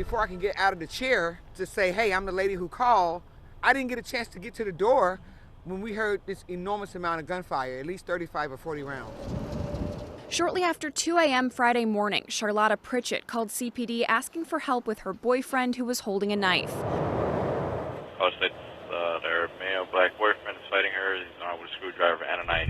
before I can get out of the chair to say, hey, I'm the lady who called, I didn't get a chance to get to the door when we heard this enormous amount of gunfire, at least 35 or 40 rounds. Shortly after 2 a.m. Friday morning, Charlotta Pritchett called CPD asking for help with her boyfriend who was holding a knife. Oh, so their male black boyfriend is fighting her. He's armed with a screwdriver and a knife.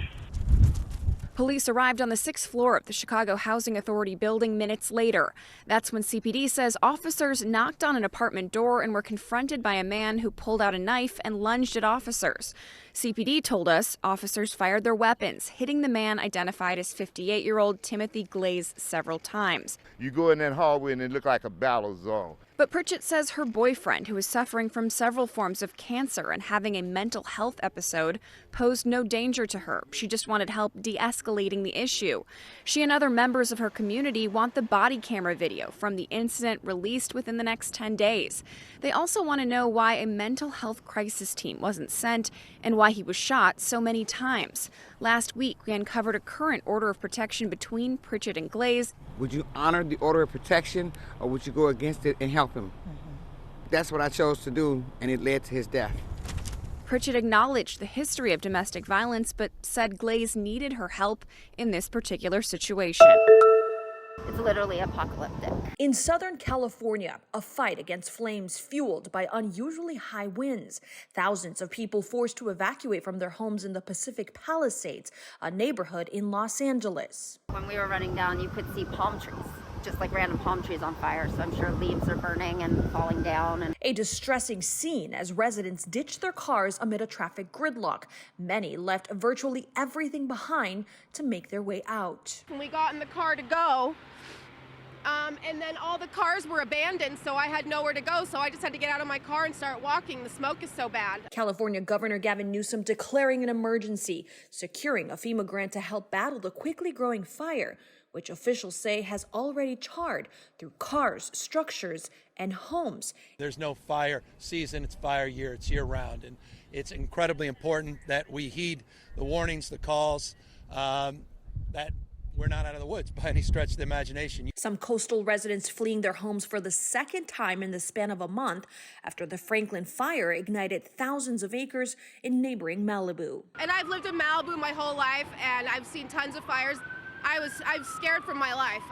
Police arrived on the 6th floor of the Chicago Housing Authority building minutes later. That's when CPD says officers knocked on an apartment door and were confronted by a man who pulled out a knife and lunged at officers. CPD told us officers fired their weapons, hitting the man identified as 58-year-old Timothy Glaze several times. You go in that hallway and it looked like a battle zone. But Pritchett says her boyfriend, who is suffering from several forms of cancer and having a mental health episode, posed no danger to her. She just wanted help de-escalating the issue. She and other members of her community want the body camera video from the incident released within the next 10 days. They also want to know why a mental health crisis team wasn't sent and why he was shot so many times. Last week, we uncovered a current order of protection between Pritchett and Glaze. Would you honor the order of protection or would you go against it and help him? That's what I chose to do, and it led to his death. Pritchett acknowledged the history of domestic violence, but said Glaze needed her help in this particular situation. It's literally apocalyptic. In Southern California, a fight against flames fueled by unusually high winds. Thousands of people forced to evacuate from their homes in the Pacific Palisades, a neighborhood in Los Angeles. When we were running down, you could see palm trees, just like random palm trees on fire. So I'm sure leaves are burning and falling down. A distressing scene as residents ditched their cars amid a traffic gridlock. Many left virtually everything behind to make their way out. When we got in the car to go, and then all the cars were abandoned, so I had nowhere to go, so I just had to get out of my car and start walking. The smoke is so bad. California Governor Gavin Newsom declaring an emergency, securing a FEMA grant to help battle the quickly growing fire, which officials say has already charred through cars, structures, and homes. There's no fire season, it's fire year, it's year round, and it's incredibly important that we heed the warnings, the calls, that we're not out of the woods by any stretch of the imagination. Some coastal residents fleeing their homes for the second time in the span of a month after the Franklin fire ignited thousands of acres in neighboring Malibu. And I've lived in Malibu my whole life, and I've seen tons of fires. I'm scared for my life.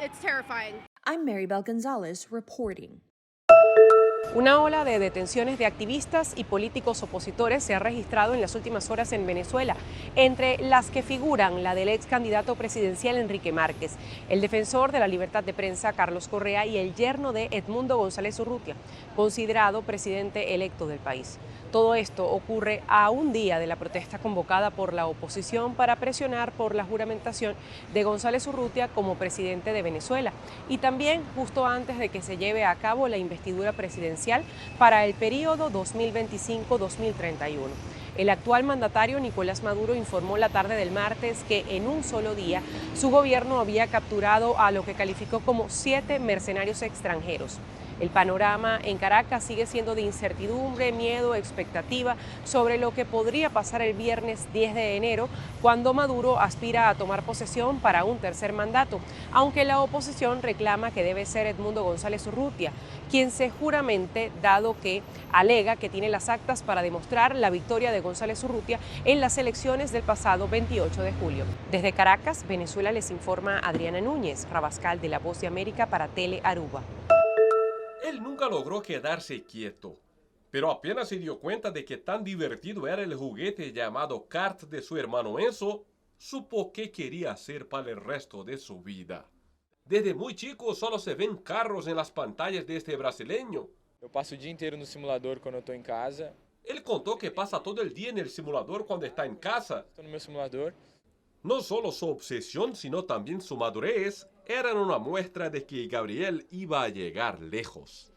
It's terrifying. I'm Maribel Gonzalez reporting. Una ola de detenciones de activistas y políticos opositores se ha registrado en las últimas horas en Venezuela, entre las que figuran la del ex candidato presidencial Enrique Márquez, el defensor de la libertad de prensa Carlos Correa y el yerno de Edmundo González Urrutia, considerado presidente electo del país. Todo esto ocurre a un día de la protesta convocada por la oposición para presionar por la juramentación de González Urrutia como presidente de Venezuela y también justo antes de que se lleve a cabo la investidura presidencial para el periodo 2025-2031. El actual mandatario Nicolás Maduro informó la tarde del martes que en un solo día su gobierno había capturado a lo que calificó como 7 mercenarios extranjeros. El panorama en Caracas sigue siendo de incertidumbre, miedo, expectativa sobre lo que podría pasar el viernes 10 de enero, cuando Maduro aspira a tomar posesión para un tercer mandato, aunque la oposición reclama que debe ser Edmundo González Urrutia, quien se juramente, dado que alega que tiene las actas para demostrar la victoria de González Urrutia en las elecciones del pasado 28 de julio. Desde Caracas, Venezuela, les informa Adriana Núñez, Rabascal de La Voz de América para Tele Aruba. Él nunca logró quedarse quieto, pero apenas se dio cuenta de que tan divertido era el juguete llamado kart de su hermano Enzo, supo qué quería hacer para el resto de su vida. Desde muy chico solo se ven carros en las pantallas de este brasileño. Eu passo o dia inteiro no simulador quando eu estou em casa. Él contó que pasa todo el día en el simulador cuando está en casa. Estou no meu simulador. No solo su obsesión, sino también su madurez eran una muestra de que Gabriel iba a llegar lejos.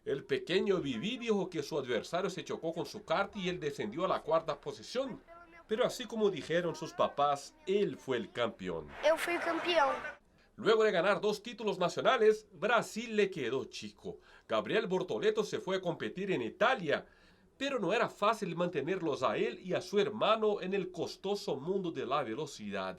El pequeño Vivi dijo que su adversario se chocó con su kart y él descendió a la 4ª posición. Pero así como dijeron sus papás, él fue el campeón. Eu fui campeão. Luego de ganar 2 títulos nacionales, Brasil le quedó chico. Gabriel Bortoleto se fue a competir en Italia, pero no era fácil mantenerlos a él y a su hermano en el costoso mundo de la velocidad.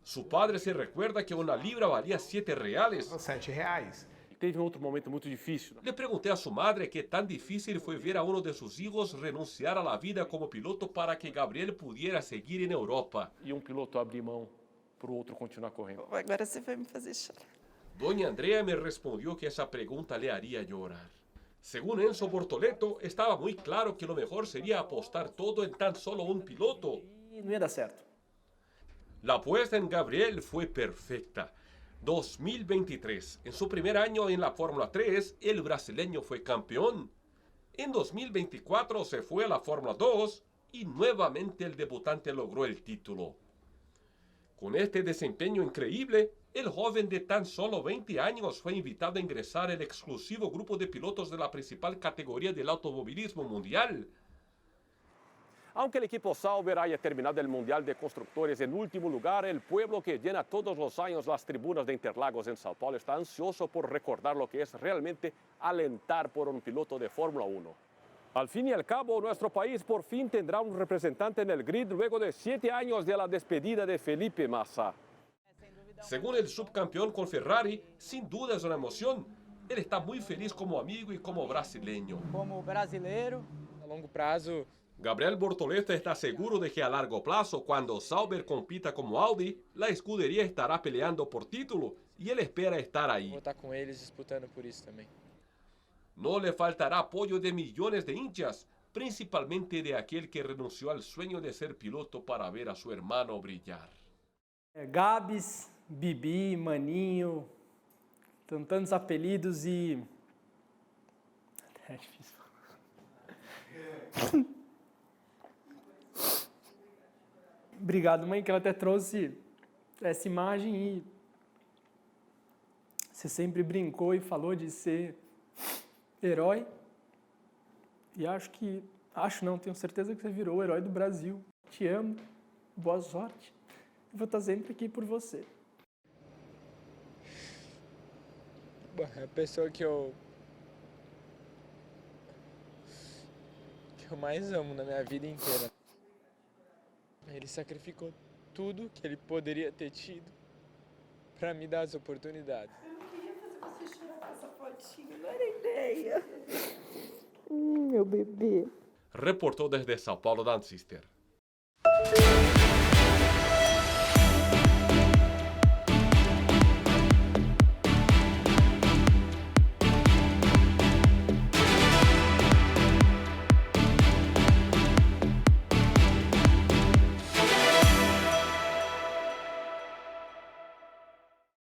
Su padre se recuerda que una libra valía 7 reales. 7 reais. teve outro momento muito difícil. Le pregunté a su madre qué tan difícil fue ver a uno de sus hijos renunciar a la vida como piloto para que Gabriel pudiera seguir en Europa. E piloto abrir mão para o outro continuar correndo. Agora você vai me fazer chorar. Doña Andrea me respondió que esa pregunta le haría llorar. Según Enzo Bortoleto, estaba muy claro que lo mejor sería apostar todo en tan solo un piloto. E não ia dar certo. La apuesta en Gabriel fue perfecta. 2023, en su primer año en la Fórmula 3, el brasileño fue campeón. En 2024 se fue a la Fórmula 2 y nuevamente el debutante logró el título. Con este desempeño increíble, el joven de tan solo 20 años fue invitado a ingresar al exclusivo grupo de pilotos de la principal categoría del automovilismo mundial. Aunque el equipo Sauber haya terminado el Mundial de Constructores en último lugar, el pueblo que llena todos los años las tribunas de Interlagos en Sao Paulo está ansioso por recordar lo que es realmente alentar por un piloto de Fórmula 1. Al fin y al cabo, nuestro país por fin tendrá un representante en el grid luego de 7 años de la despedida de Felipe Massa. Según el subcampeón con Ferrari, sin duda es una emoción. Él está muy feliz como amigo y como brasileño. Como brasileiro, A longo prazo, Gabriel Bortoleto está seguro de que a largo plazo, cuando Sauber compita como Audi, la escudería estará peleando por título y él espera estar ahí. vou estar com eles disputando por isso também. No le faltará apoyo de millones de hinchas, principalmente de aquel que renunció al sueño de ser piloto para ver a su hermano brillar. Gabs, Bibi, Maninho, tantos apelidos e... É difícil. Obrigado, mãe, que ela até trouxe essa imagem e você sempre brincou e falou de ser herói. E tenho certeza que você virou o herói do Brasil. Te amo, boa sorte. Eu vou estar sempre aqui por você. Bom, é a pessoa que eu mais amo na minha vida inteira. Ele sacrificou tudo que ele poderia ter tido para me dar as oportunidades. Eu não queria fazer você chorar com essa fotinha, não era ideia. Meu bebê. Reportó desde Sao Paulo Dan Sister.